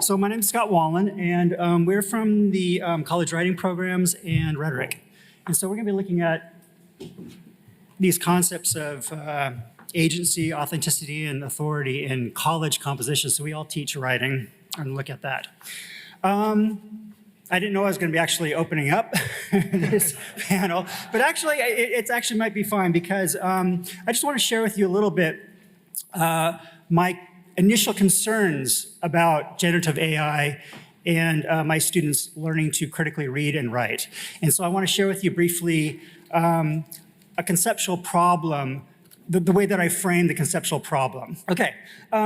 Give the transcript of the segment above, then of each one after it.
So my name is Scott Wallin, and we're from the college writing programs and rhetoric. And so we're going to be looking at these concepts of agency, authenticity, and authority in college composition. So we all teach writing and look at that. I didn't know I was going to be actually opening up this panel, but actually it actually might be fine because I just want to share with you a little bit my initial concerns about generative AI and my students learning to critically read and write. And so I want to share with you briefly a conceptual problem, the way that I frame the conceptual problem. Okay,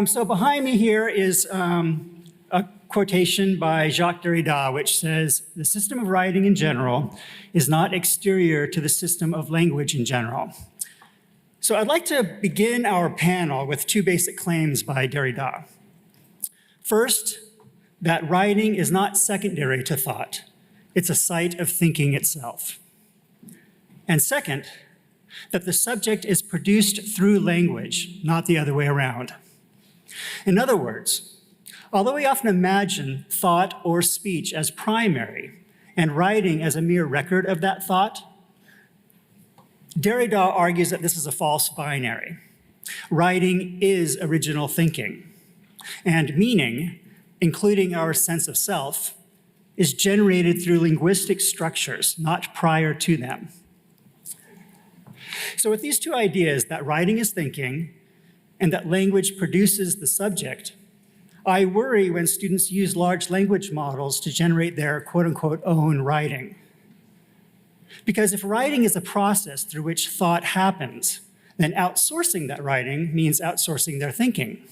so behind me here is a quotation by Jacques Derrida, which says, "The system of writing in general is not exterior to the system of language in general." So I'd like to begin our panel with two basic claims by Derrida. First, that writing is not secondary to thought. It's a site of thinking itself. And second, that the subject is produced through language, not the other way around. In other words, although we often imagine thought or speech as primary and writing as a mere record of that thought, Derrida argues that this is a false binary. Writing is original thinking, and meaning, including our sense of self, is generated through linguistic structures, not prior to them. So with these two ideas, that writing is thinking and that language produces the subject, I worry when students use large language models to generate their quote-unquote own writing. Because if writing is a process through which thought happens, then outsourcing that writing means outsourcing their thinking.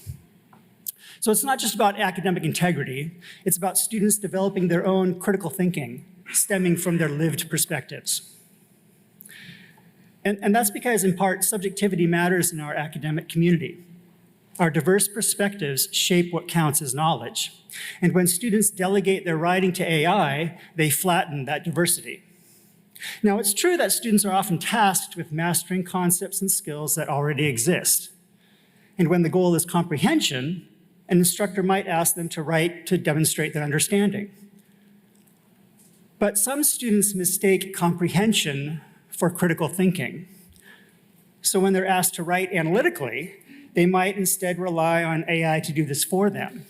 So it's not just about academic integrity, it's about students developing their own critical thinking, stemming from their lived perspectives. And that's because, in part, subjectivity matters in our academic community. Our diverse perspectives shape what counts as knowledge. And when students delegate their writing to AI, they flatten that diversity. Now, it's true that students are often tasked with mastering concepts and skills that already exist. And when the goal is comprehension, an instructor might ask them to write to demonstrate their understanding. But some students mistake comprehension for critical thinking. So when they're asked to write analytically, they might instead rely on AI to do this for them.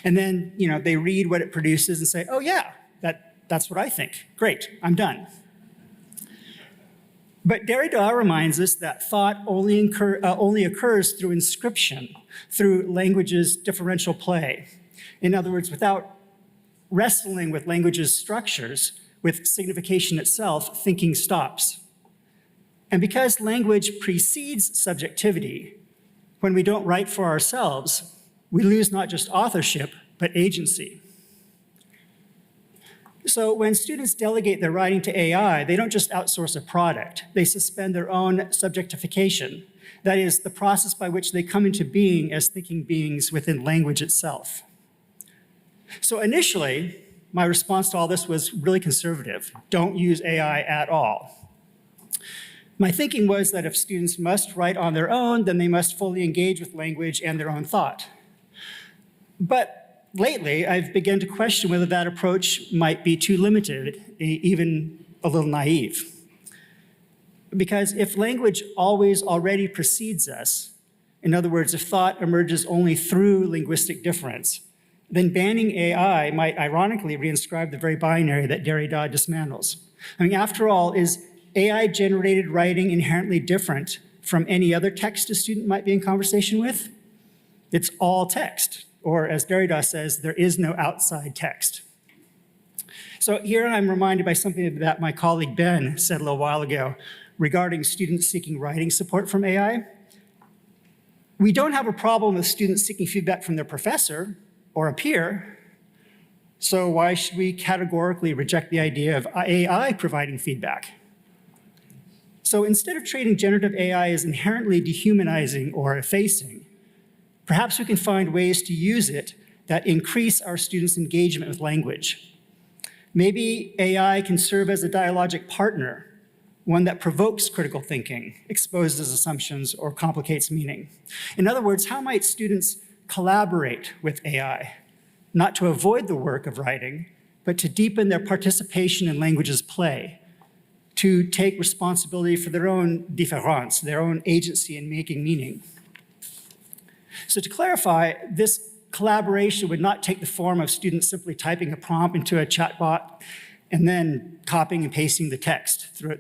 And then, they read what it produces and say, oh yeah, that's what I think. Great, I'm done. But Derrida reminds us that thought only occurs through inscription, through language's differential play. In other words, without wrestling with language's structures, with signification itself, thinking stops. And because language precedes subjectivity, when we don't write for ourselves, we lose not just authorship, but agency. So when students delegate their writing to AI, they don't just outsource a product, they suspend their own subjectification. That is, the process by which they come into being as thinking beings within language itself. So initially, my response to all this was really conservative. Don't use AI at all. My thinking was that if students must write on their own, then they must fully engage with language and their own thought. But lately, I've begun to question whether that approach might be too limited, even a little naive. Because if language always already precedes us, in other words, if thought emerges only through linguistic difference, then banning AI might ironically reinscribe the very binary that Derrida dismantles. I mean, after all, is AI-generated writing inherently different from any other text a student might be in conversation with? It's all text. Or as Derrida says, there is no outside text. So here I'm reminded by something that my colleague Ben said a little while ago regarding students seeking writing support from AI. We don't have a problem with students seeking feedback from their professor or a peer, so why should we categorically reject the idea of AI providing feedback? So instead of treating generative AI as inherently dehumanizing or effacing, perhaps we can find ways to use it that increase our students' engagement with language. Maybe AI can serve as a dialogic partner, one that provokes critical thinking, exposes assumptions, or complicates meaning. In other words, how might students collaborate with AI, not to avoid the work of writing, but to deepen their participation in language's play, to take responsibility for their own différance, their own agency in making meaning. So to clarify, this collaboration would not take the form of students simply typing a prompt into a chatbot and then copying and pasting the text through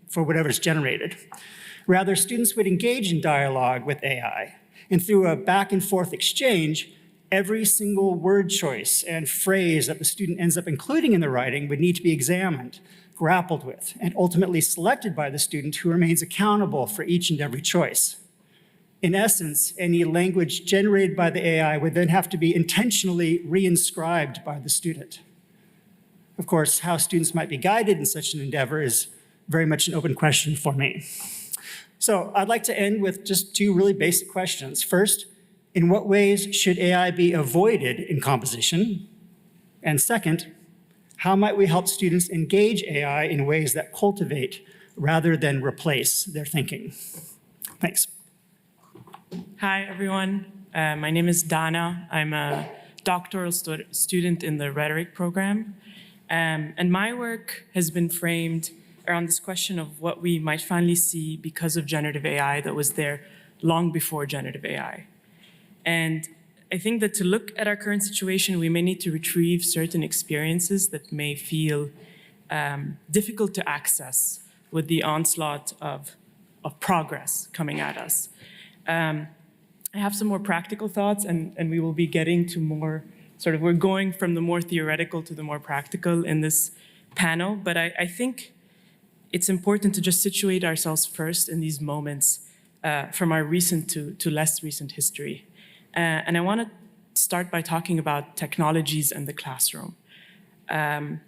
for whatever's generated. Rather, students would engage in dialogue with AI, and through a back and forth exchange, every single word choice and phrase that the student ends up including in the writing would need to be examined, grappled with, and ultimately selected by the student, who remains accountable for each and every choice. In essence, any language generated by the AI would then have to be intentionally reinscribed by the student. Of course, how students might be guided in such an endeavor is very much an open question for me. So I'd like to end with just two really basic questions. First, in what ways should AI be avoided in composition? And second, how might we help students engage AI in ways that cultivate rather than replace their thinking? Thanks. Hi, everyone. My name is Dana. I'm a doctoral student in the rhetoric program. And my work has been framed around this question of what we might finally see because of generative AI that was there long before generative AI. And I think that to look at our current situation, we may need to retrieve certain experiences that may feel difficult to access with the onslaught of progress coming at us. I have some more practical thoughts, and we will be getting to more we're going from the more theoretical to the more practical in this panel, but I think it's important to just situate ourselves first in these moments from our recent to less recent history. And I want to start by talking about technologies and the classroom. I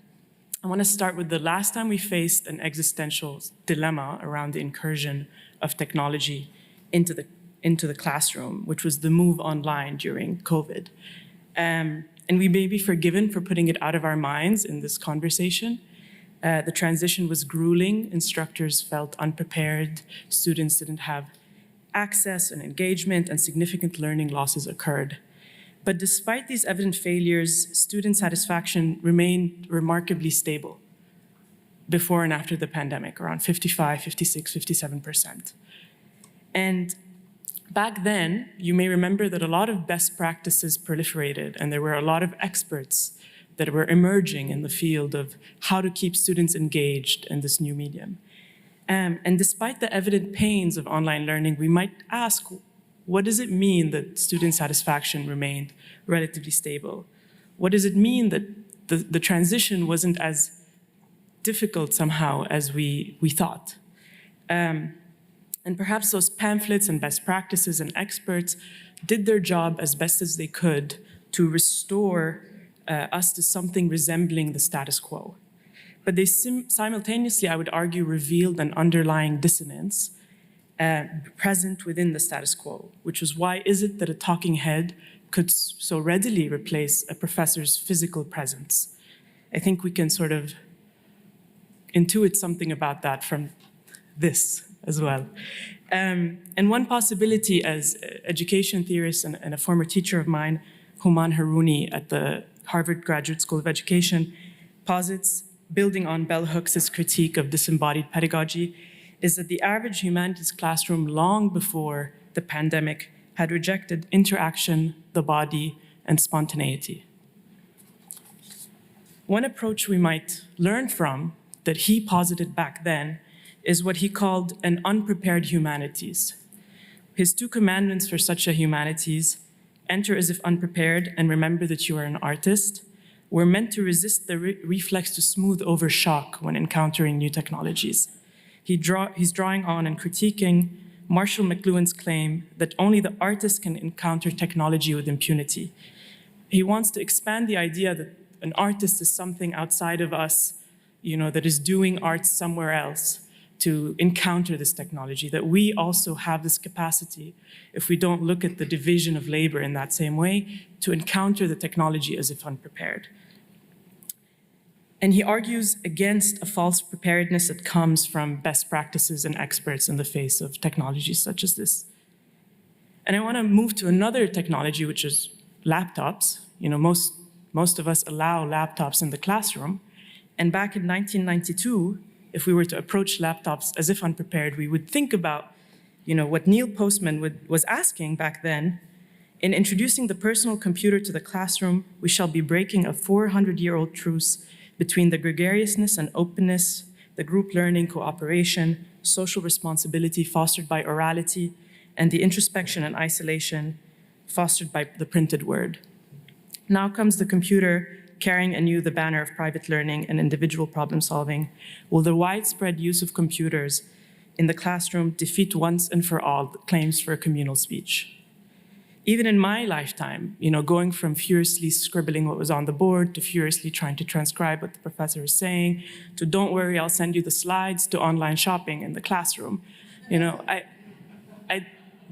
want to start with the last time we faced an existential dilemma around the incursion of technology into the classroom, which was the move online during COVID. And we may be forgiven for putting it out of our minds in this conversation. The transition was grueling. Instructors felt unprepared. Students didn't have access and engagement, and significant learning losses occurred. But despite these evident failures, student satisfaction remained remarkably stable before and after the pandemic, around 55, 56, 57%. And back then, you may remember that a lot of best practices proliferated, and there were a lot of experts that were emerging in the field of how to keep students engaged in this new medium. And despite the evident pains of online learning, we might ask, what does it mean that student satisfaction remained relatively stable? What does it mean that the transition wasn't as difficult somehow as we thought? And perhaps those pamphlets and best practices and experts did their job as best as they could to restore us to something resembling the status quo. But they simultaneously, I would argue, revealed an underlying dissonance present within the status quo, which is why is it that a talking head could so readily replace a professor's physical presence? I think we can sort of intuit something about that from this as well. And one possibility, as education theorist and a former teacher of mine, Human Harouni at the Harvard Graduate School of Education, posits, building on Bell Hooks' critique of disembodied pedagogy, is that the average humanities classroom long before the pandemic had rejected interaction, the body, and spontaneity. One approach we might learn from that he posited back then is what he called an unprepared humanities. His 2 commandments for such a humanities, enter as if unprepared and remember that you are an artist, were meant to resist the reflex to smooth over shock when encountering new technologies. He's drawing on and critiquing Marshall McLuhan's claim that only the artist can encounter technology with impunity. He wants to expand the idea that an artist is something outside of us, that is doing art somewhere else, to encounter this technology, that we also have this capacity, if we don't look at the division of labor in that same way, to encounter the technology as if unprepared. And he argues against a false preparedness that comes from best practices and experts in the face of technologies such as this. And I want to move to another technology, which is laptops, Most of us allow laptops in the classroom. And back in 1992, if we were to approach laptops as if unprepared, we would think about what Neil Postman was asking back then. In introducing the personal computer to the classroom, we shall be breaking a 400-year-old truce between the gregariousness and openness, the group learning, cooperation, social responsibility fostered by orality, and the introspection and isolation fostered by the printed word. Now comes the computer carrying anew the banner of private learning and individual problem solving. Will the widespread use of computers in the classroom defeat once and for all the claims for communal speech? Even in my lifetime, going from furiously scribbling what was on the board to furiously trying to transcribe what the professor is saying, to don't worry, I'll send you the slides, to online shopping in the classroom. I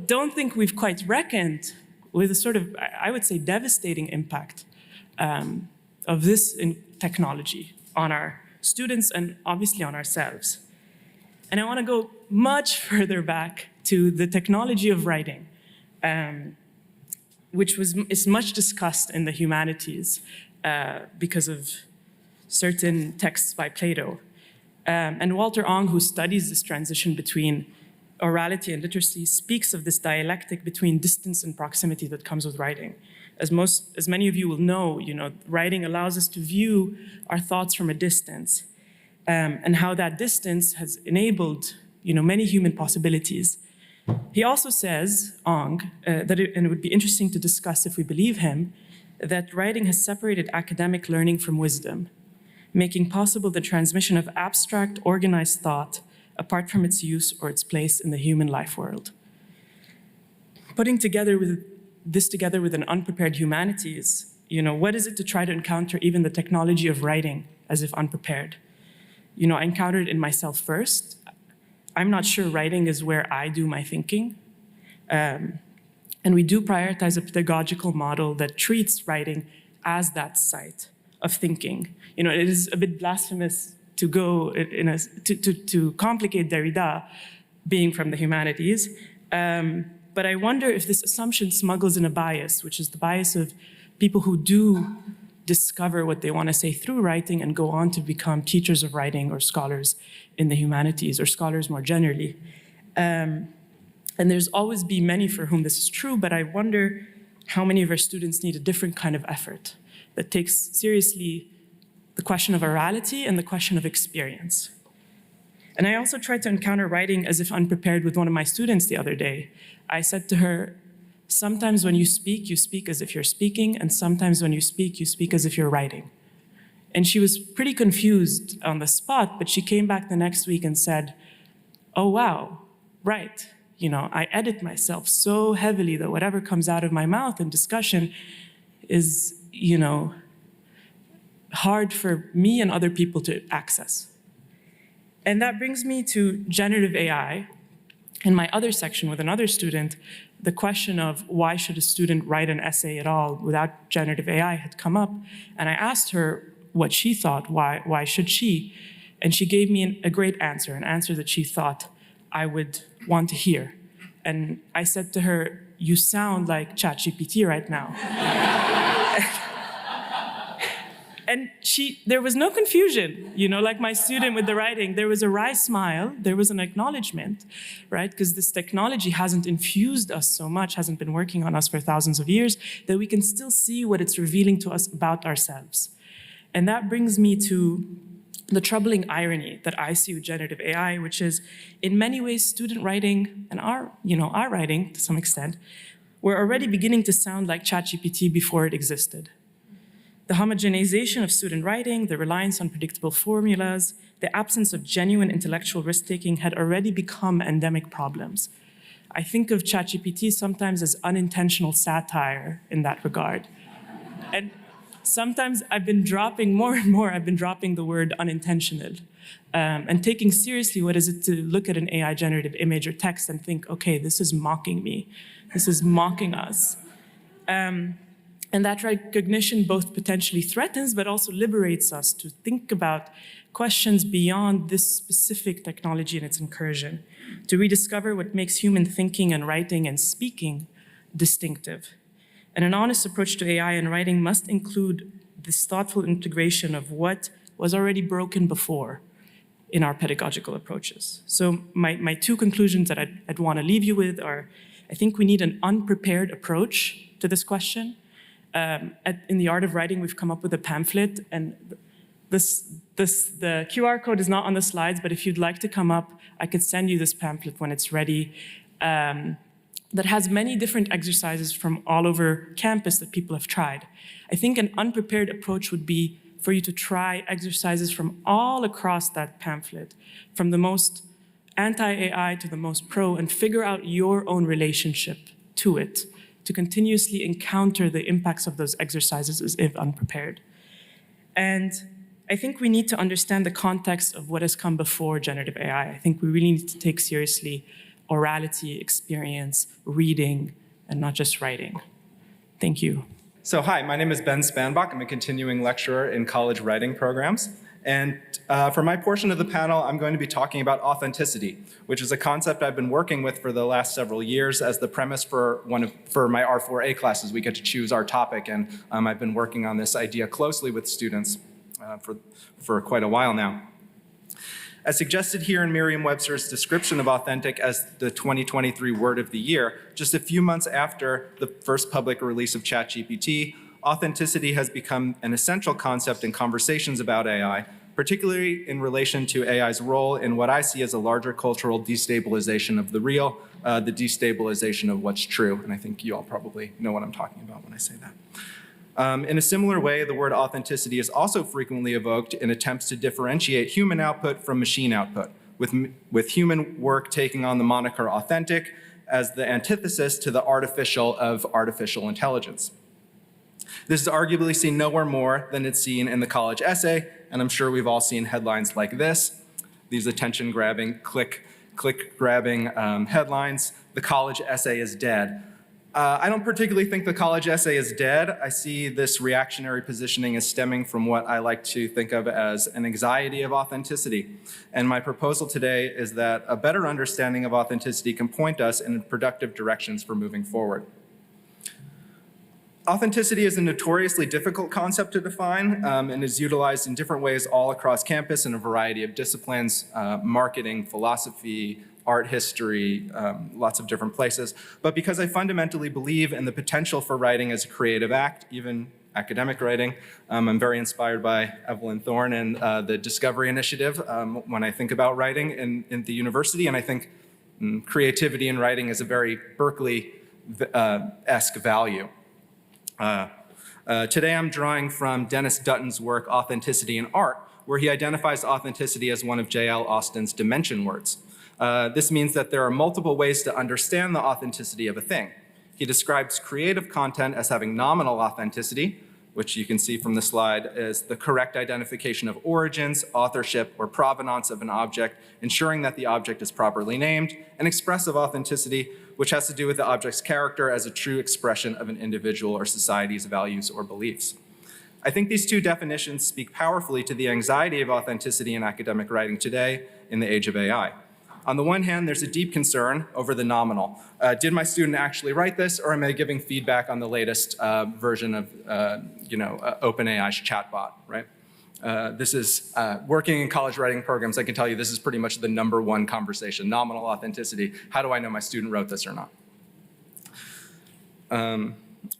don't think we've quite reckoned with a sort of, I would say, devastating impact of this in technology on our students and obviously on ourselves. And I want to go much further back to the technology of writing, which is much discussed in the humanities because of certain texts by Plato. And Walter Ong, who studies this transition between orality and literacy, speaks of this dialectic between distance and proximity that comes with writing. As many of you will know, writing allows us to view our thoughts from a distance, and how that distance has enabled, many human possibilities. He also says, Ong, and it would be interesting to discuss if we believe him, that writing has separated academic learning from wisdom, making possible the transmission of abstract, organized thought apart from its use or its place in the human life world. Putting this together with an unprepared humanities, what is it to try to encounter even the technology of writing as if unprepared? I encountered it in myself first. I'm not sure writing is where I do my thinking. And we do prioritize a pedagogical model that treats writing as that site of thinking. It is a bit blasphemous to go to complicate Derrida being from the humanities. But I wonder if this assumption smuggles in a bias, which is the bias of people who do discover what they want to say through writing and go on to become teachers of writing or scholars in the humanities or scholars more generally. And there's always been many for whom this is true, but I wonder how many of our students need a different kind of effort that takes seriously the question of orality and the question of experience. And I also tried to encounter writing as if unprepared with one of my students the other day. I said to her, sometimes when you speak as if you're speaking, and sometimes when you speak as if you're writing. And she was pretty confused on the spot, but she came back the next week and said, oh, wow, right. I edit myself so heavily that whatever comes out of my mouth in discussion is, hard for me and other people to access. And that brings me to generative AI. In my other section with another student, the question of why should a student write an essay at all without generative AI had come up. And I asked her what she thought, why should she? And she gave me a great answer, an answer that she thought I would want to hear. And I said to her, you sound like ChatGPT right now. And there was no confusion, like my student with the writing. There was a wry smile, there was an acknowledgement, right? Because this technology hasn't infused us so much, hasn't been working on us for thousands of years, that we can still see what it's revealing to us about ourselves. And that brings me to the troubling irony that I see with generative AI, which is in many ways student writing and our writing to some extent, were already beginning to sound like ChatGPT before it existed. The homogenization of student writing, the reliance on predictable formulas, the absence of genuine intellectual risk-taking had already become endemic problems. I think of ChatGPT sometimes as unintentional satire in that regard. And sometimes I've been dropping the word unintentional and taking seriously what is it to look at an AI generated image or text and think, okay, this is mocking me. This is mocking us. And that recognition both potentially threatens, but also liberates us to think about questions beyond this specific technology and its incursion, to rediscover what makes human thinking and writing and speaking distinctive. And an honest approach to AI in writing must include this thoughtful integration of what was already broken before in our pedagogical approaches. So my two conclusions that I'd want to leave you with are, I think we need an unprepared approach to this question. In the Art of Writing, we've come up with a pamphlet, and the QR code is not on the slides, but if you'd like to come up, I could send you this pamphlet when it's ready, that has many different exercises from all over campus that people have tried. I think an unprepared approach would be for you to try exercises from all across that pamphlet, from the most anti-AI to the most pro, and figure out your own relationship to it, to continuously encounter the impacts of those exercises as if unprepared. And I think we need to understand the context of what has come before generative AI. I think we really need to take seriously orality, experience, reading, and not just writing. Thank you. So hi, my name is Ben Spanbock. I'm a continuing lecturer in college writing programs. And for my portion of the panel, I'm going to be talking about authenticity, which is a concept I've been working with for the last several years as the premise for my R4A classes. We get to choose our topic, and I've been working on this idea closely with students for quite a while now. As suggested here in Merriam-Webster's description of authentic as the 2023 word of the year, just a few months after the first public release of ChatGPT, authenticity has become an essential concept in conversations about AI, particularly in relation to AI's role in what I see as a larger cultural destabilization of the real, the destabilization of what's true. And I think you all probably know what I'm talking about when I say that. In a similar way, the word authenticity is also frequently evoked in attempts to differentiate human output from machine output, with human work taking on the moniker authentic as the antithesis to the artificial of artificial intelligence. This is arguably seen nowhere more than it's seen in the college essay, and I'm sure we've all seen headlines like this, these attention-grabbing, click-grabbing headlines, "The college essay is dead." I don't particularly think the college essay is dead. I see this reactionary positioning as stemming from what I like to think of as an anxiety of authenticity. And my proposal today is that a better understanding of authenticity can point us in productive directions for moving forward. Authenticity is a notoriously difficult concept to define and is utilized in different ways all across campus in a variety of disciplines, marketing, philosophy, art history, lots of different places. But because I fundamentally believe in the potential for writing as a creative act, even academic writing, I'm very inspired by Evelyn Thorne and the Discovery Initiative when I think about writing in the university. And I think creativity in writing is a very Berkeley-esque value. Today I'm drawing from Dennis Dutton's work, Authenticity in Art, where he identifies authenticity as one of J.L. Austin's dimension words. This means that there are multiple ways to understand the authenticity of a thing. He describes creative content as having nominal authenticity, which you can see from the slide as the correct identification of origins, authorship, or provenance of an object, ensuring that the object is properly named, and expressive authenticity, which has to do with the object's character as a true expression of an individual or society's values or beliefs. I think these two definitions speak powerfully to the anxiety of authenticity in academic writing today in the age of AI. On the one hand, there's a deep concern over the nominal. Did my student actually write this, or am I giving feedback on the latest version of OpenAI's chatbot, right? This is, working in college writing programs, I can tell you this is pretty much the #1 conversation, nominal authenticity. How do I know my student wrote this or not?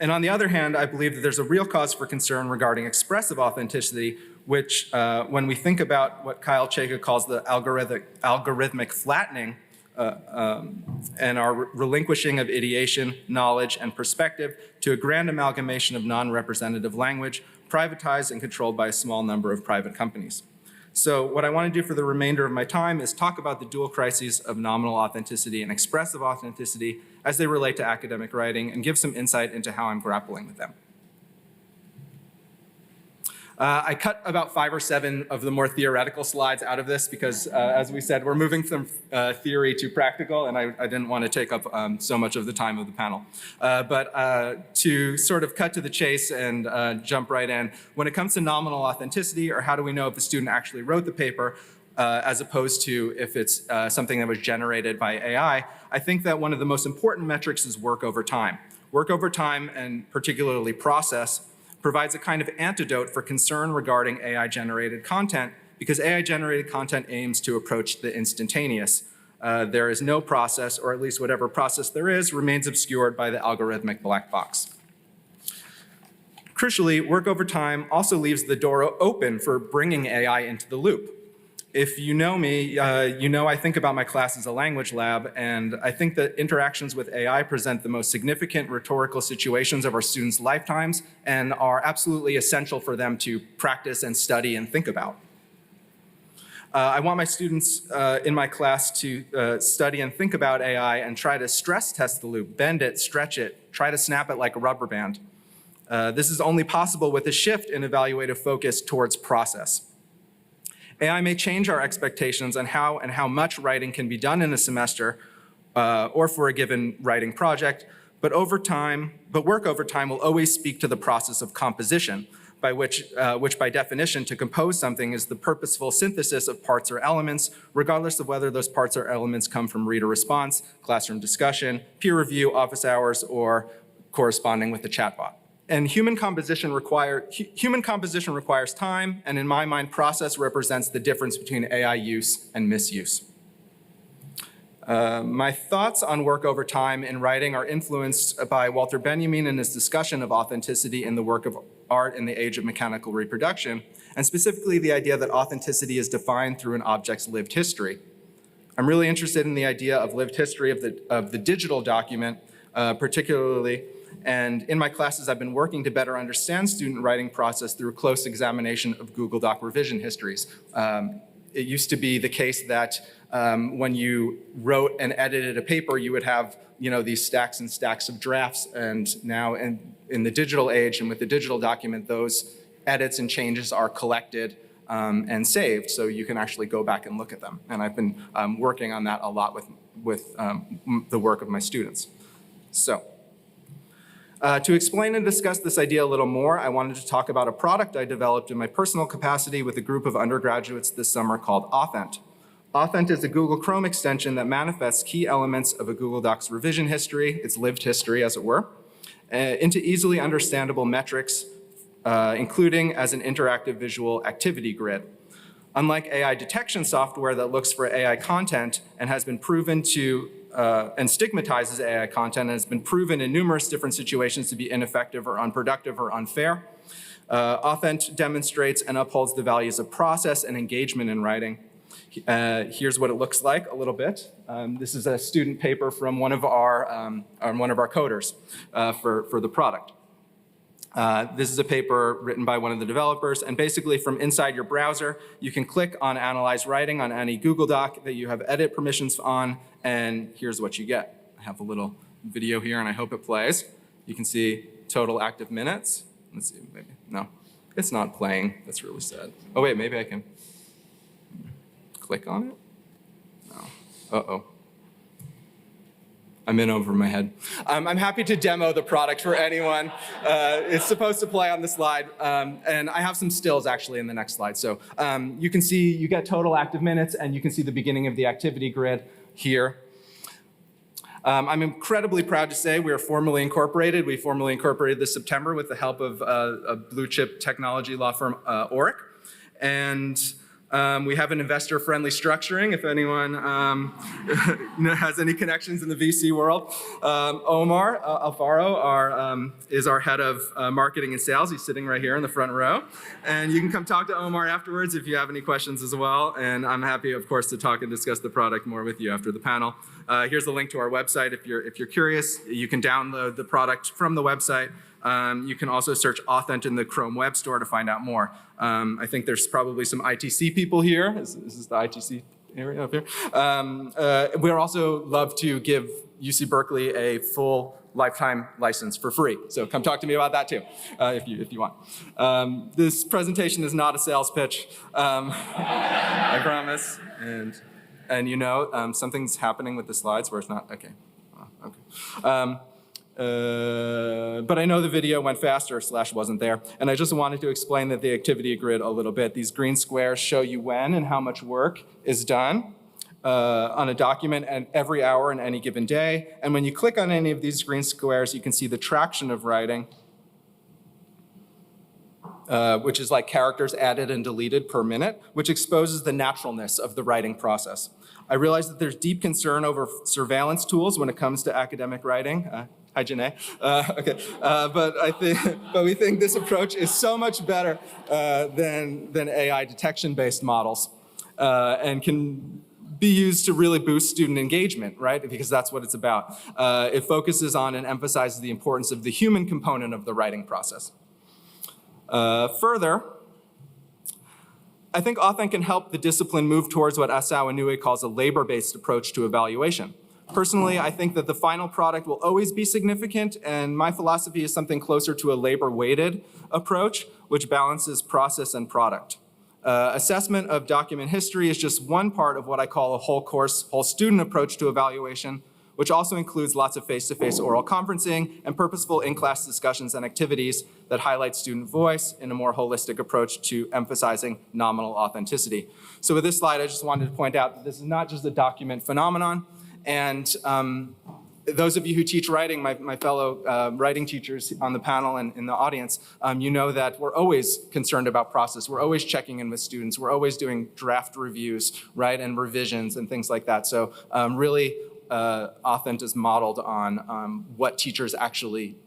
And on the other hand, I believe that there's a real cause for concern regarding expressive authenticity, which when we think about what Kyle Chayka calls the algorithmic flattening and our relinquishing of ideation, knowledge, and perspective to a grand amalgamation of non-representative language, privatized and controlled by a small number of private companies. So what I want to do for the remainder of my time is talk about the dual crises of nominal authenticity and expressive authenticity as they relate to academic writing and give some insight into how I'm grappling with them. I cut about 5 or 7 of the more theoretical slides out of this because, as we said, we're moving from theory to practical, and I didn't want to take up so much of the time of the panel. But to sort of cut to the chase and jump right in, when it comes to nominal authenticity, or how do we know if the student actually wrote the paper, as opposed to if it's something that was generated by AI, I think that one of the most important metrics is work over time. work over time, and particularly process, provides a kind of antidote for concern regarding AI-generated content, because AI-generated content aims to approach the instantaneous. There is no process, or at least whatever process there is, remains obscured by the algorithmic black box. Crucially, work over time also leaves the door open for bringing AI into the loop. If you know me, you know I think about my class as a language lab, and I think that interactions with AI present the most significant rhetorical situations of our students' lifetimes and are absolutely essential for them to practice and study and think about. I want my students in my class to study and think about AI and try to stress test the loop, bend it, stretch it, try to snap it like a rubber band. This is only possible with a shift in evaluative focus towards process. AI may change our expectations on how and how much writing can be done in a semester or for a given writing project, but work over time will always speak to the process of composition, which by definition to compose something is the purposeful synthesis of parts or elements, regardless of whether those parts or elements come from reader response, classroom discussion, peer review, office hours, or corresponding with the chatbot. And human composition requires time, and in my mind, process represents the difference between AI use and misuse. My thoughts on work over time in writing are influenced by Walter Benjamin and his discussion of authenticity in the work of art in the age of mechanical reproduction, and specifically the idea that authenticity is defined through an object's lived history. I'm really interested in the idea of lived history of the digital document, particularly. And in my classes, I've been working to better understand student writing process through a close examination of Google Doc revision histories. It used to be the case that when you wrote and edited a paper, you would have these stacks and stacks of drafts. And now in the digital age and with the digital document, those edits and changes are collected and saved, so you can actually go back and look at them. And I've been working on that a lot with the work of my students. So. To explain and discuss this idea a little more, I wanted to talk about a product I developed in my personal capacity with a group of undergraduates this summer called Authent. Authent is a Google Chrome extension that manifests key elements of a Google Docs revision history, its lived history as it were, into easily understandable metrics, including as an interactive visual activity grid. Unlike AI detection software that looks for AI content and has been proven to and stigmatizes AI content and has been proven in numerous different situations to be ineffective or unproductive or unfair, Authent demonstrates and upholds the values of process and engagement in writing. Here's what it looks like a little bit. This is a student paper from one of our coders for the product. This is a paper written by one of the developers, and basically from inside your browser, you can click on Analyze Writing on any Google Doc that you have edit permissions on, and here's what you get. I have a little video here, and I hope it plays. You can see total active minutes. Let's see, maybe, no, it's not playing. That's really sad. Oh wait, maybe I can click on it? No, uh-oh. I'm in over my head. I'm happy to demo the product for anyone. It's supposed to play on the slide, and I have some stills actually in the next slide. So you can see, you get total active minutes, and you can see the beginning of the activity grid here. I'm incredibly proud to say we are formally incorporated. We formally incorporated this September with the help of a blue chip technology law firm, Oric. And we have an investor-friendly structuring, if anyone has any connections in the VC world. Omar Alfaro is our head of marketing and sales. He's sitting right here in the front row. And you can come talk to Omar afterwards if you have any questions as well. And I'm happy, of course, to talk and discuss the product more with you after the panel. Here's a link to our website. If you're curious, you can download the product from the website. You can also search Authent in the Chrome Web Store to find out more. I think there's probably some ITC people here. Is this the ITC area up here? We also love to give UC Berkeley a full lifetime license for free. So come talk to me about that too, if you want. This presentation is not a sales pitch, I promise. And you know, something's happening with the slides where it's not, okay. Okay. But I know the video went faster / wasn't there. And I just wanted to explain the activity grid a little bit. These green squares show you when and how much work is done. on a document every hour in any given day. And when you click on any of these green squares, you can see the traction of writing, which is like characters added and deleted per minute, which exposes the naturalness of the writing process. I realize that there's deep concern over surveillance tools when it comes to academic writing. Hi, GenAI. But we think this approach is so much better than AI detection-based models and can be used to really boost student engagement, right? Because that's what it's about. It focuses on and emphasizes the importance of the human component of the writing process. Further, I think Authent can help the discipline move towards what Asao Inoue calls a labor-based approach to evaluation. Personally, I think that the final product will always be significant, and my philosophy is something closer to a labor-weighted approach, which balances process and product. Assessment of document history is just one part of what I call a whole course, whole student approach to evaluation, which also includes lots of face-to-face oral conferencing and purposeful in-class discussions and activities that highlight student voice in a more holistic approach to emphasizing nominal authenticity. So with this slide, I just wanted to point out that this is not just a document phenomenon. And those of you who teach writing, my fellow writing teachers on the panel and in the audience, you know that we're always concerned about process. We're always checking in with students. We're always doing draft reviews, right, and revisions and things like that. So really, Authent is modeled on what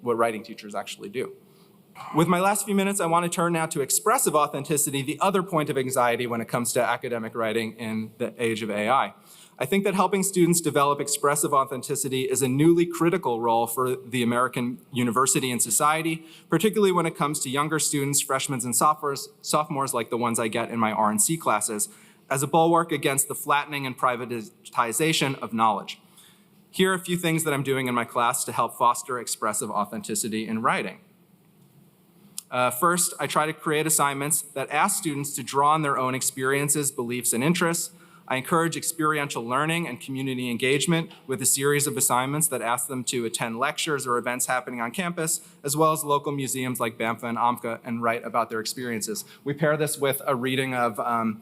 writing teachers actually do. With my last few minutes, I want to turn now to expressive authenticity, the other point of anxiety when it comes to academic writing in the age of AI. I think that helping students develop expressive authenticity is a newly critical role for the American university and society, particularly when it comes to younger students, freshmen and sophomores like the ones I get in my R&C classes, as a bulwark against the flattening and privatization of knowledge. Here are a few things that I'm doing in my class to help foster expressive authenticity in writing. First, I try to create assignments that ask students to draw on their own experiences, beliefs, and interests. I encourage experiential learning and community engagement with a series of assignments that ask them to attend lectures or events happening on campus, as well as local museums like BAMFA and AMCA, and write about their experiences. We pair this with a reading of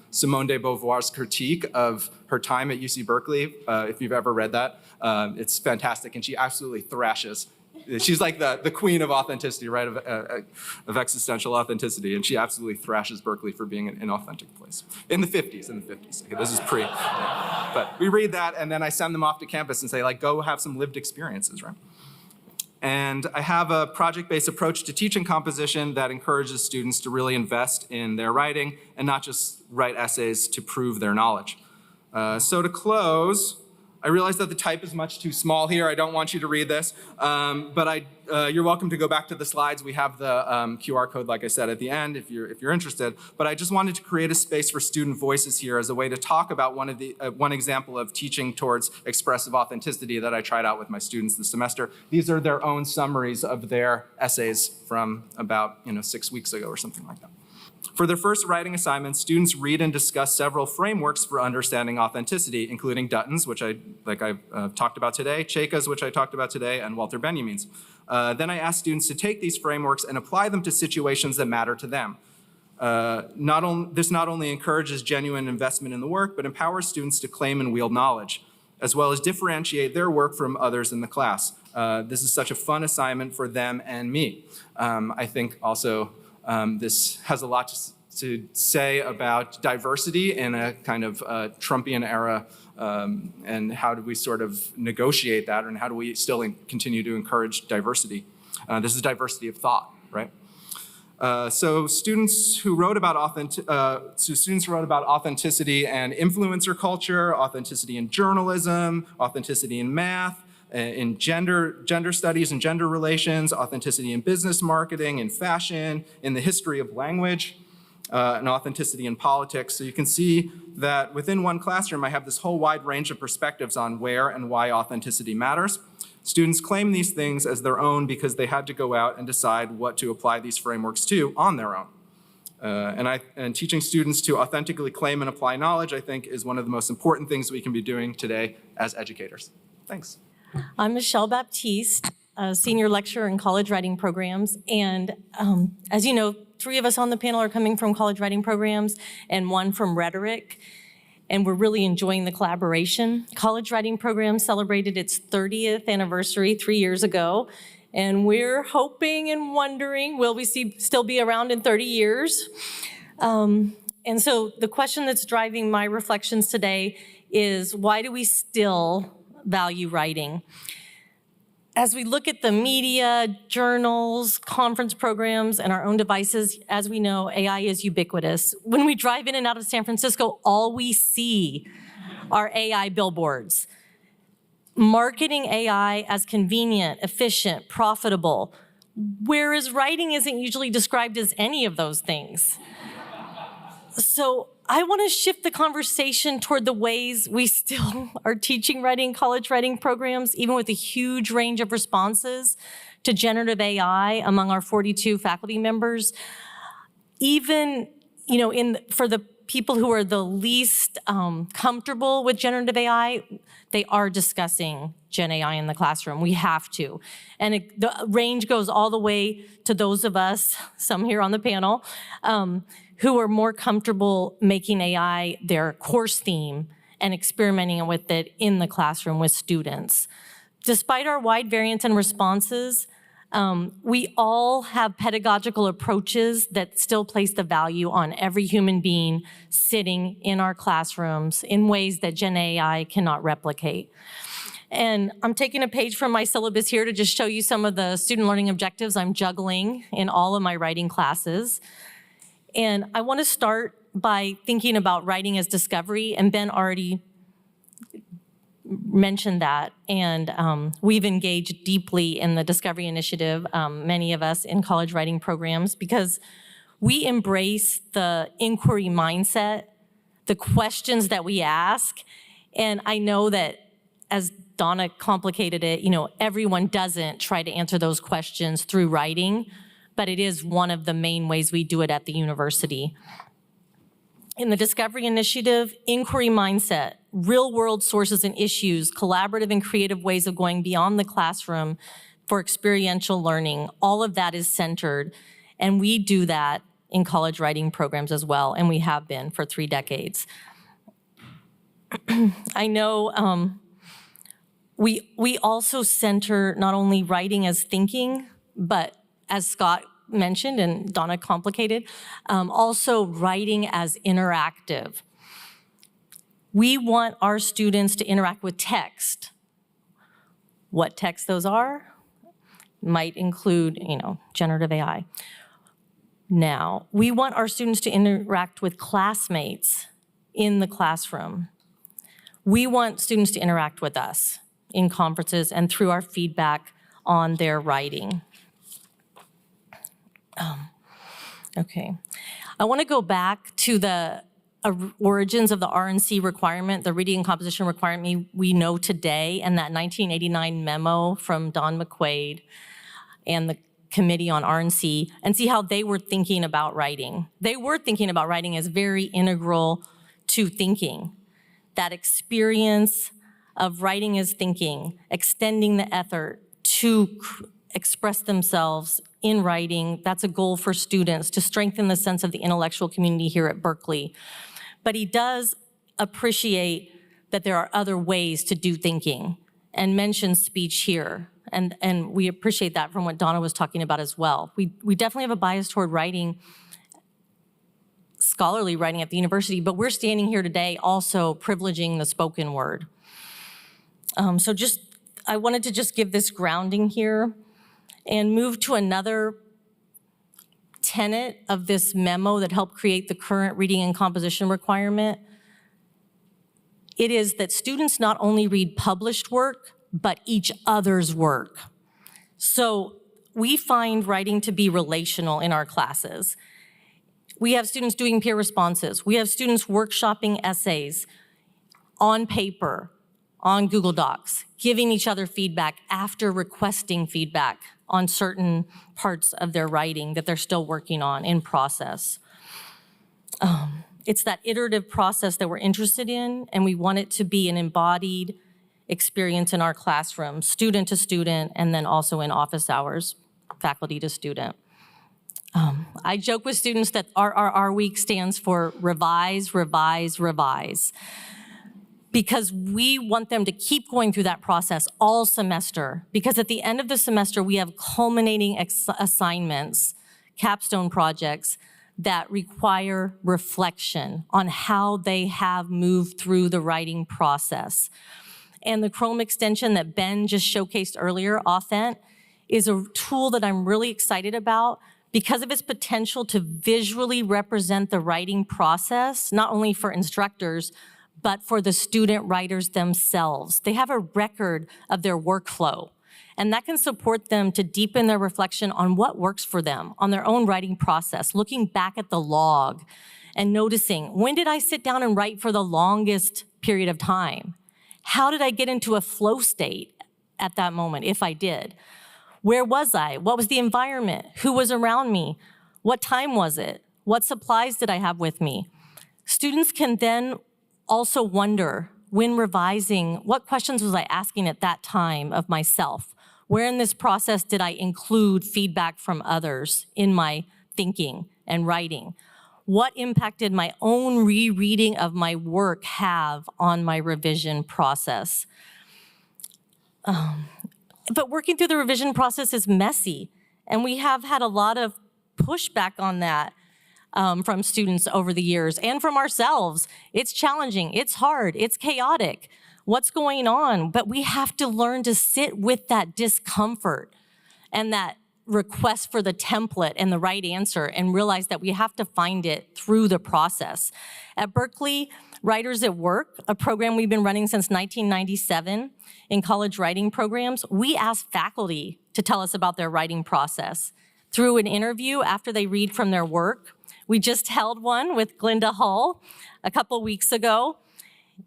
Simone de Beauvoir's critique of her time at UC Berkeley. If you've ever read that, it's fantastic, and she absolutely thrashes. She's like the queen of authenticity, right, of existential authenticity, and she absolutely thrashes Berkeley for being an inauthentic place. In the 50s. Okay, this is pre. Yeah. But we read that, and then I send them off to campus and say, like, go have some lived experiences, right? And I have a project-based approach to teaching composition that encourages students to really invest in their writing and not just write essays to prove their knowledge. So to close, I realize that the type is much too small here. I don't want you to read this, but you're welcome to go back to the slides. We have the QR code, like I said, at the end if you're interested. But I just wanted to create a space for student voices here as a way to talk about one example of teaching towards expressive authenticity that I tried out with my students this semester. These are their own summaries of their essays from about 6 weeks ago or something like that. For their first writing assignment, students read and discuss several frameworks for understanding authenticity, including Dutton's, which I've talked about today, Chayka's, which I talked about today, and Walter Benjamin's. Then I asked students to take these frameworks and apply them to situations that matter to them. This not only encourages genuine investment in the work, but empowers students to claim and wield knowledge, as well as differentiate their work from others in the class. This is such a fun assignment for them and me. I think also this has a lot to say about diversity in a kind of Trumpian era, and how do we sort of negotiate that, and how do we still continue to encourage diversity? This is diversity of thought, right? So students who wrote about authenticity and influencer culture, authenticity in journalism, authenticity in math, in gender studies and gender relations, authenticity in business marketing, in fashion, in the history of language, and authenticity in politics. So you can see that within one classroom, I have this whole wide range of perspectives on where and why authenticity matters. Students claim these things as their own because they had to go out and decide what to apply these frameworks to on their own. And teaching students to authentically claim and apply knowledge, I think, is one of the most important things we can be doing today as educators. Thanks. I'm Michelle Baptiste, a senior lecturer in college writing programs. And as you know, 3 of us on the panel are coming from college writing programs and 1 from rhetoric. and we're really enjoying the collaboration. College Writing Program celebrated its 30th anniversary 3 years ago, and we're hoping and wondering, will we still be around in 30 years? And so the question that's driving my reflections today is, why do we still value writing? As we look at the media, journals, conference programs, and our own devices, as we know, AI is ubiquitous. When we drive in and out of San Francisco, all we see are AI billboards. Marketing AI as convenient, efficient, profitable, whereas writing isn't usually described as any of those things. So I want to shift the conversation toward the ways we still are teaching writing, college writing programs, even with a huge range of responses to generative AI among our 42 faculty members. Even, for the people who are the least comfortable with generative AI, they are discussing GenAI in the classroom. We have to. And the range goes all the way to those of us, some here on the panel, who are more comfortable making AI their course theme and experimenting with it in the classroom with students. Despite our wide variance in responses, we all have pedagogical approaches that still place the value on every human being sitting in our classrooms in ways that GenAI cannot replicate. And I'm taking a page from my syllabus here to just show you some of the student learning objectives I'm juggling in all of my writing classes. And I want to start by thinking about writing as discovery, and Ben already mentioned that. And we've engaged deeply in the Discovery Initiative, many of us in college writing programs, because we embrace the inquiry mindset, the questions that we ask. And I know that, as Donna complicated it, everyone doesn't try to answer those questions through writing, but it is one of the main ways we do it at the university. In the Discovery Initiative, inquiry mindset, real-world sources and issues, collaborative and creative ways of going beyond the classroom for experiential learning, all of that is centered. And we do that in college writing programs as well, and we have been for 3 decades. I know we also center not only writing as thinking, but as Scott mentioned and Donna complicated, also writing as interactive. We want our students to interact with text. What text those are might include, generative AI. Now, we want our students to interact with classmates in the classroom. We want students to interact with us in conferences and through our feedback on their writing. Okay. I want to go back to the origins of the R&C requirement, the reading and composition requirement we know today, and that 1989 memo from Don McQuaid and the Committee on R&C, and see how they were thinking about writing. They were thinking about writing as very integral to thinking. That experience of writing as thinking, extending the effort to express themselves in writing, that's a goal for students to strengthen the sense of the intellectual community here at Berkeley. But he does appreciate that there are other ways to do thinking and mentions speech here. And we appreciate that from what Donna was talking about as well. We definitely have a bias toward writing, scholarly writing at the university, but we're standing here today also privileging the spoken word. I wanted to just give this grounding here and move to another tenet of this memo that helped create the current reading and composition requirement. It is that students not only read published work, but each other's work. So we find writing to be relational in our classes. We have students doing peer responses. We have students workshopping essays on paper, on Google Docs, giving each other feedback after requesting feedback on certain parts of their writing that they're still working on in process. It's that iterative process that we're interested in, and we want it to be an embodied experience in our classroom, student to student, and then also in office hours, faculty to student. I joke with students that RRR week stands for revise, revise, revise, because we want them to keep going through that process all semester, because at the end of the semester, we have culminating assignments, capstone projects that require reflection on how they have moved through the writing process. And the Chrome extension that Ben just showcased earlier, Authent, is a tool that I'm really excited about because of its potential to visually represent the writing process, not only for instructors, but for the student writers themselves. They have a record of their workflow, and that can support them to deepen their reflection on what works for them on their own writing process, looking back at the log and noticing, when did I sit down and write for the longest period of time? How did I get into a flow state at that moment, if I did? Where was I? What was the environment? Who was around me? What time was it? What supplies did I have with me? Students can then also wonder, when revising, what questions was I asking at that time of myself? Where in this process did I include feedback from others in my thinking and writing? What impact did my own rereading of my work have on my revision process? But working through the revision process is messy, and we have had a lot of pushback on that from students over the years and from ourselves. It's challenging, it's hard, it's chaotic. What's going on? But we have to learn to sit with that discomfort and that request for the template and the right answer and realize that we have to find it through the process. At Berkeley, Writers at Work, a program we've been running since 1997 in college writing programs, we ask faculty to tell us about their writing process through an interview after they read from their work. We just held one with Glenda Hull a couple weeks ago.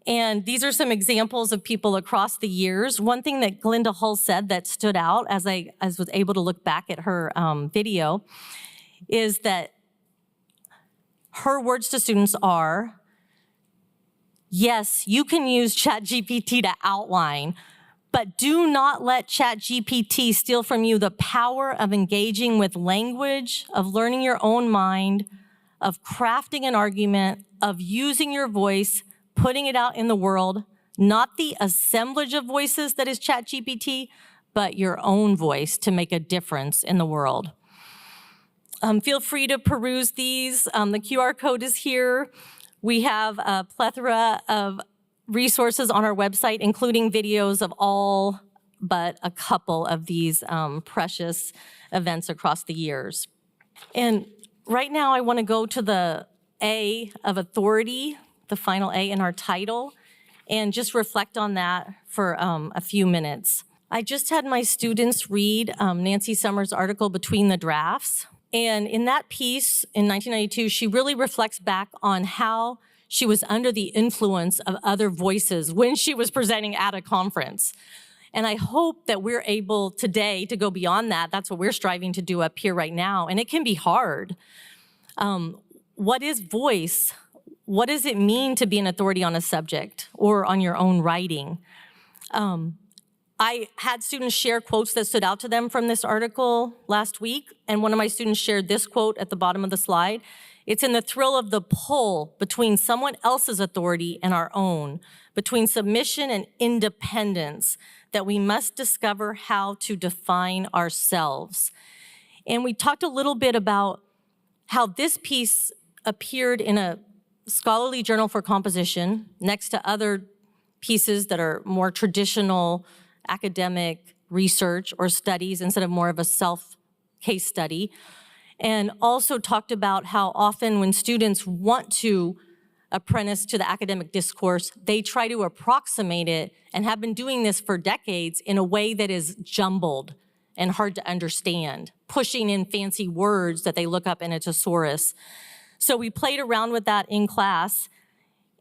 And these are some examples of people across the years. One thing that Glenda Hull said that stood out as I was able to look back at her video is that her words to students are, yes, you can use ChatGPT to outline, but do not let ChatGPT steal from you the power of engaging with language, of learning your own mind, of crafting an argument, of using your voice, putting it out in the world, not the assemblage of voices that is ChatGPT, but your own voice to make a difference in the world. Feel free to peruse these. The QR code is here. We have a plethora of resources on our website, including videos of all but a couple of these precious events across the years. And right now I want to go to the A of authority, the final A in our title, and just reflect on that for a few minutes. I just had my students read Nancy Summers' article, Between the Drafts. And in that piece in 1992, she really reflects back on how she was under the influence of other voices when she was presenting at a conference. And I hope that we're able today to go beyond that. That's what we're striving to do up here right now. And it can be hard. What is voice? What does it mean to be an authority on a subject or on your own writing? I had students share quotes that stood out to them from this article last week, and one of my students shared this quote at the bottom of the slide. It's in the thrill of the pull between someone else's authority and our own, between submission and independence, that we must discover how to define ourselves. And we talked a little bit about how this piece appeared in a scholarly journal for composition next to other pieces that are more traditional academic research or studies instead of more of a self-case study. And also talked about how often when students want to apprentice to the academic discourse, they try to approximate it and have been doing this for decades in a way that is jumbled and hard to understand, pushing in fancy words that they look up in a thesaurus. So we played around with that in class,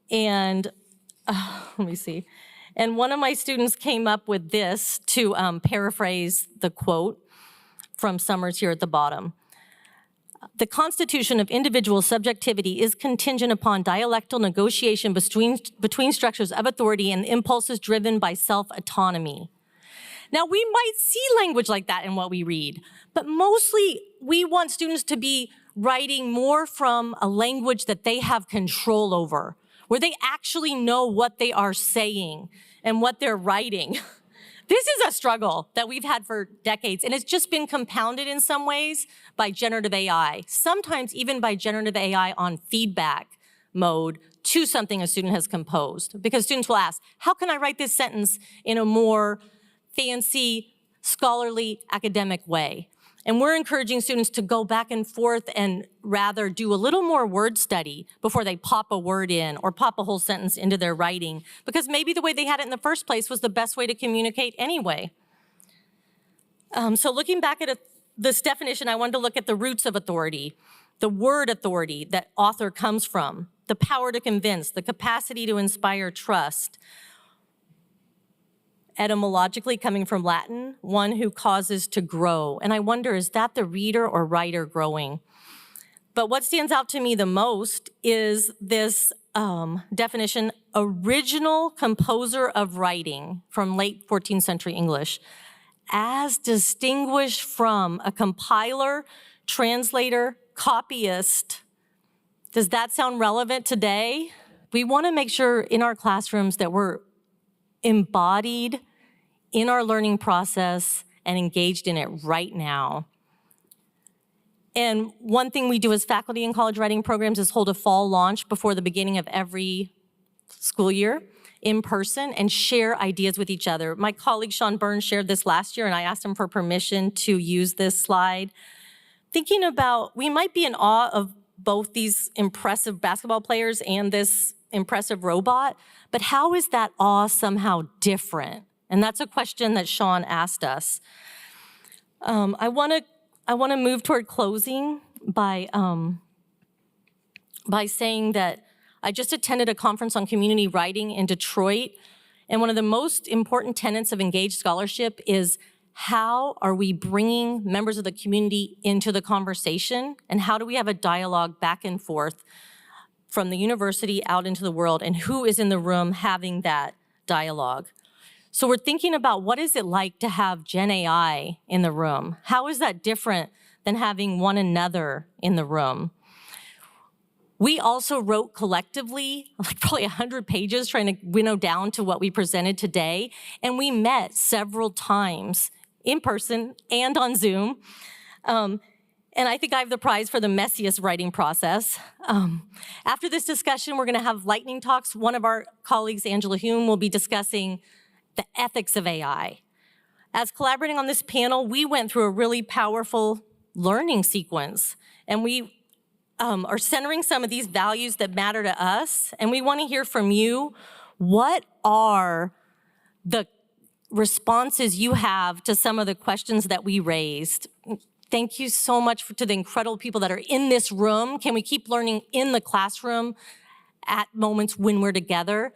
and let me see. And one of my students came up with this to paraphrase the quote from Summers here at the bottom. The constitution of individual subjectivity is contingent upon dialectal negotiation between structures of authority and impulses driven by self-autonomy. Now, we might see language like that in what we read, but mostly we want students to be writing more from a language that they have control over, where they actually know what they are saying and what they're writing. This is a struggle that we've had for decades, and it's just been compounded in some ways by generative AI, sometimes even by generative AI on feedback mode to something a student has composed. Because students will ask, how can I write this sentence in a more fancy, scholarly, academic way? And we're encouraging students to go back and forth and rather do a little more word study before they pop a word in or pop a whole sentence into their writing, because maybe the way they had it in the first place was the best way to communicate anyway. So looking back at this definition, I wanted to look at the roots of authority, the word authority that author comes from, the power to convince, the capacity to inspire trust. Etymologically coming from Latin, one who causes to grow. And I wonder, is that the reader or writer growing? But what stands out to me the most is this definition, original composer of writing from late 14th century English, as distinguished from a compiler, translator, copyist. Does that sound relevant today? We want to make sure in our classrooms that we're embodied in our learning process and engaged in it right now. And one thing we do as faculty in college writing programs is hold a fall launch before the beginning of every school year in person and share ideas with each other. My colleague Sean Burns shared this last year, and I asked him for permission to use this slide. Thinking about, we might be in awe of both these impressive basketball players and this impressive robot, but how is that awe somehow different? And that's a question that Sean asked us. I want to move toward closing by saying that I just attended a conference on community writing in Detroit, and one of the most important tenets of engaged scholarship is how are we bringing members of the community into the conversation, and how do we have a dialogue back and forth from the university out into the world, and who is in the room having that dialogue. So we're thinking about what is it like to have GenAI in the room? How is that different than having one another in the room? We also wrote collectively, like probably 100 pages, trying to winnow down to what we presented today, and we met several times in person and on Zoom. And I think I have the prize for the messiest writing process. After this discussion, we're gonna have lightning talks. One of our colleagues, Angela Hume, will be discussing the ethics of AI. As collaborating on this panel, we went through a really powerful learning sequence, and we are centering some of these values that matter to us, and we wanna hear from you. What are the responses you have to some of the questions that we raised? Thank you so much to the incredible people that are in this room. Can we keep learning in the classroom at moments when we're together?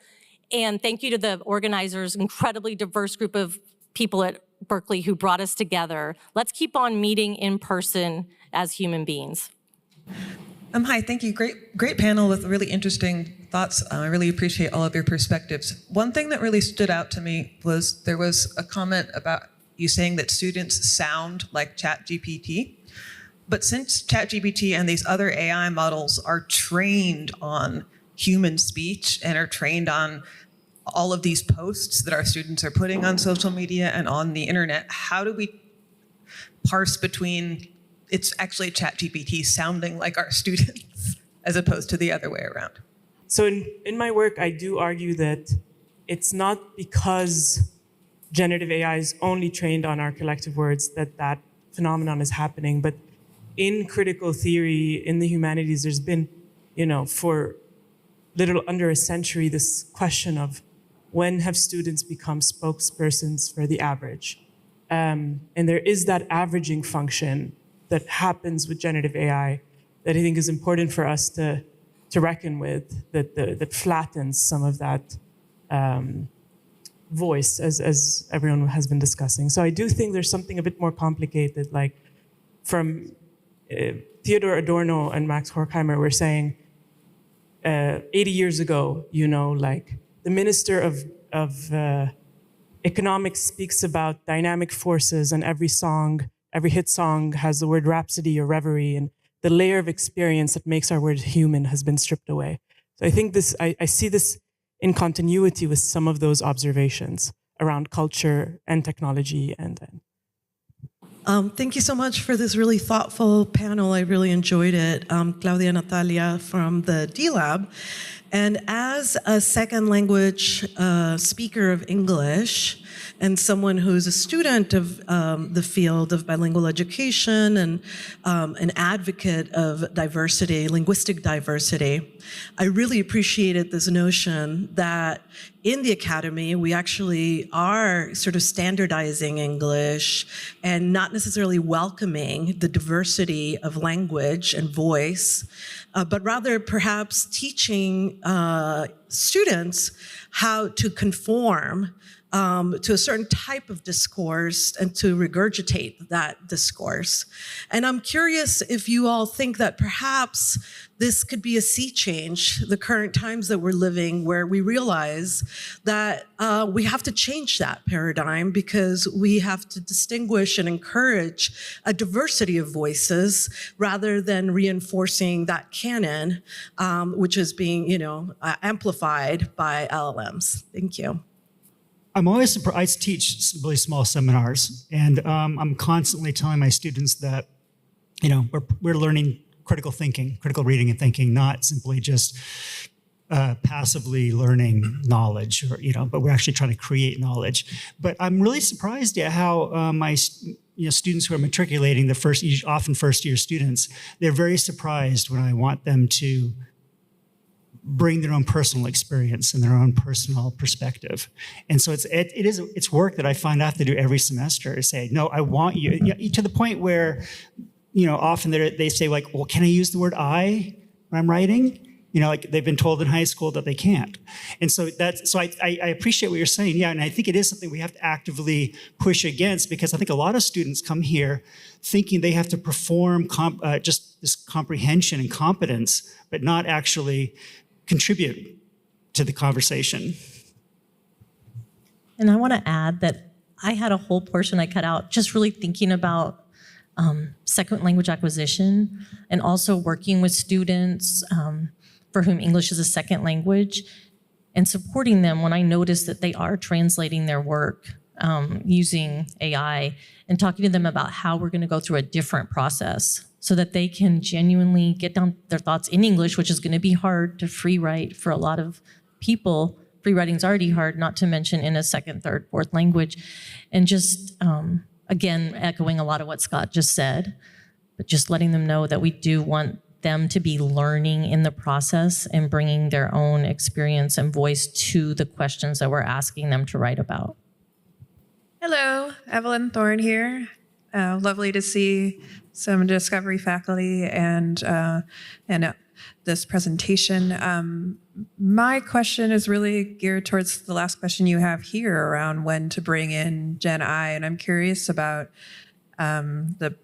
And thank you to the organizers, incredibly diverse group of people at Berkeley who brought us together. Let's keep on meeting in person as human beings. Hi, thank you. Great panel with really interesting thoughts. I really appreciate all of your perspectives. One thing that really stood out to me was there was a comment about you saying that students sound like ChatGPT. But since ChatGPT and these other AI models are trained on human speech and are trained on all of these posts that our students are putting on social media and on the internet, how do we parse between it's actually ChatGPT sounding like our students as opposed to the other way around? So in my work, I do argue that it's not because generative AI is only trained on our collective words that phenomenon is happening, but in critical theory, in the humanities, there's been, for little under a century, this question of when have students become spokespersons for the average? And there is that averaging function that happens with generative AI that I think is important for us to reckon with, that flattens some of that voice, as everyone has been discussing. So I do think there's something a bit more complicated, like from Theodor Adorno and Max Horkheimer were saying 80 years ago, like the minister of economics speaks about dynamic forces, and every hit song has the word rhapsody or reverie, and the layer of experience that makes our word human has been stripped away. So I think I see this in continuity with some of those observations around culture and technology and Thank you so much for this really thoughtful panel. I really enjoyed it. Claudia Natalia from the D-Lab. And as a second language speaker of English and someone who's a student of the field of bilingual education and an advocate of diversity, linguistic diversity, I really appreciated this notion that in the academy, we actually are sort of standardizing English and not necessarily welcoming the diversity of language and voice, but rather perhaps teaching students how to conform to a certain type of discourse and to regurgitate that discourse. And I'm curious if you all think that perhaps this could be a sea change, the current times that we're living, where we realize that we have to change that paradigm because we have to distinguish and encourage a diversity of voices rather than reinforcing that canon, which is being, amplified by LLMs. Thank you. I'm always surprised. I teach really small seminars, and I'm constantly telling my students that, we're learning critical thinking, critical reading and thinking, not simply just passively learning knowledge, but we're actually trying to create knowledge. But I'm really surprised at how my students who are matriculating, often first-year students, they're very surprised when I want them to bring their own personal experience and their own personal perspective. And so it's work that I find I have to do every semester, to say, no, I want you, to the point where, often they say, like, well, can I use the word I when I'm writing? Like they've been told in high school that they can't. And so I appreciate what you're saying. Yeah, and I think it is something we have to actively push against, because I think a lot of students come here thinking they have to perform just this comprehension and competence, but not actually contribute to the conversation. And I want to add that I had a whole portion I cut out just really thinking about second language acquisition and also working with students for whom English is a second language and supporting them when I notice that they are translating their work using AI and talking to them about how we're going to go through a different process so that they can genuinely get down their thoughts in English, which is going to be hard to free write for a lot of people. Free writing's already hard, not to mention in a second, third, fourth language. And just, again, echoing a lot of what Scott just said, but just letting them know that we do want them to be learning in the process and bringing their own experience and voice to the questions that we're asking them to write about. Hello, Evelyn Thorne here. Lovely to see some Discovery faculty and this presentation. My question is really geared towards the last question you have here around when to bring in GenAI, and I'm curious about the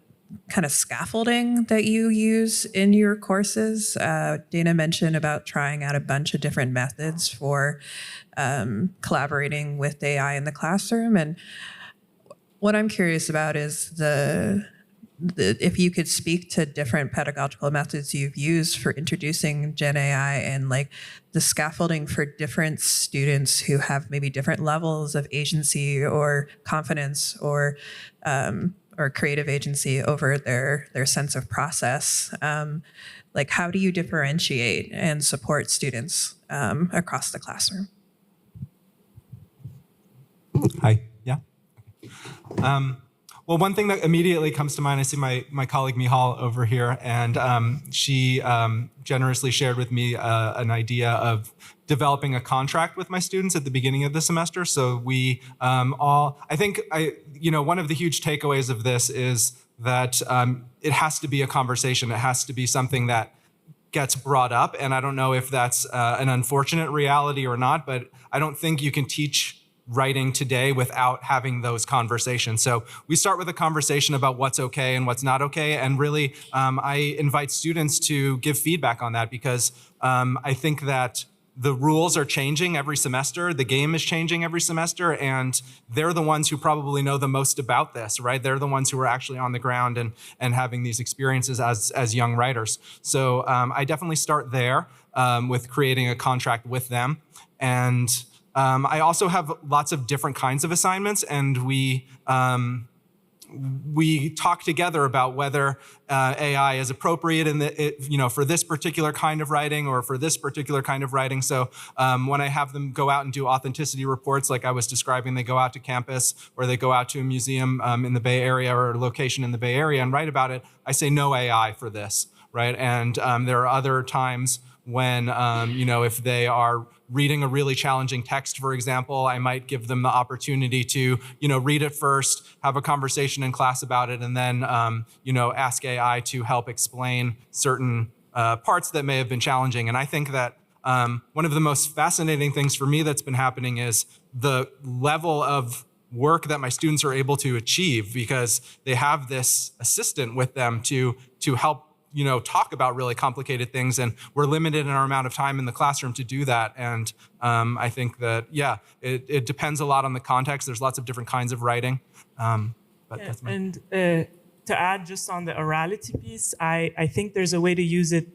kind of scaffolding that you use in your courses. Dana mentioned about trying out a bunch of different methods for collaborating with AI in the classroom, and what I'm curious about is if you could speak to different pedagogical methods you've used for introducing GenAI and like the scaffolding for different students who have maybe different levels of agency or confidence or creative agency over their sense of process. Like, how do you differentiate and support students across the classroom? Hi, yeah. Well, one thing that immediately comes to mind, I see my colleague Mihal over here, and she generously shared with me an idea of developing a contract with my students at the beginning of the semester. So we one of the huge takeaways of this is that it has to be a conversation. It has to be something that gets brought up. And I don't know if that's an unfortunate reality or not, but I don't think you can teach writing today without having those conversations. So we start with a conversation about what's okay and what's not okay. And really, I invite students to give feedback on that, because I think that the rules are changing every semester, the game is changing every semester, and they're the ones who probably know the most about this, right? They're the ones who are actually on the ground and having these experiences as young writers. So I definitely start there with creating a contract with them. And I also have lots of different kinds of assignments, and we talk together about whether AI is appropriate for this particular kind of writing or for this particular kind of writing. So when I have them go out and do authenticity reports, like I was describing, they go out to campus or they go out to a museum in the Bay Area or a location in the Bay Area and write about it, I say no AI for this, right? And there are other times when, if they are reading a really challenging text, for example, I might give them the opportunity to, read it first, have a conversation in class about it, and then, ask AI to help explain certain parts that may have been challenging. And I think that one of the most fascinating things for me that's been happening is the level of work that my students are able to achieve because they have this assistant with them to help talk about really complicated things, and we're limited in our amount of time in the classroom to do that. And I think that, it depends a lot on the context. There's lots of different kinds of writing. That's my... And to add just on the orality piece, I think there's a way to use it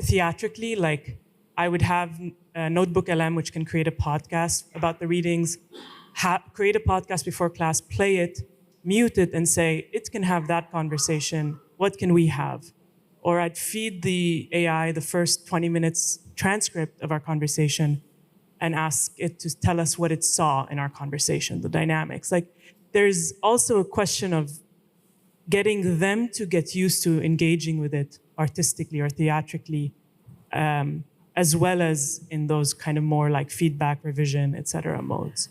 theatrically. Like I would have Notebook LM, which can create a podcast about the readings, create a podcast before class, play it, mute it, and say, it can have that conversation. What can we have? Or I'd feed the AI the first 20 minutes transcript of our conversation and ask it to tell us what it saw in our conversation, the dynamics. Like, there's also a question of getting them to get used to engaging with it artistically or theatrically, as well as in those kind of more like feedback, revision, et cetera modes.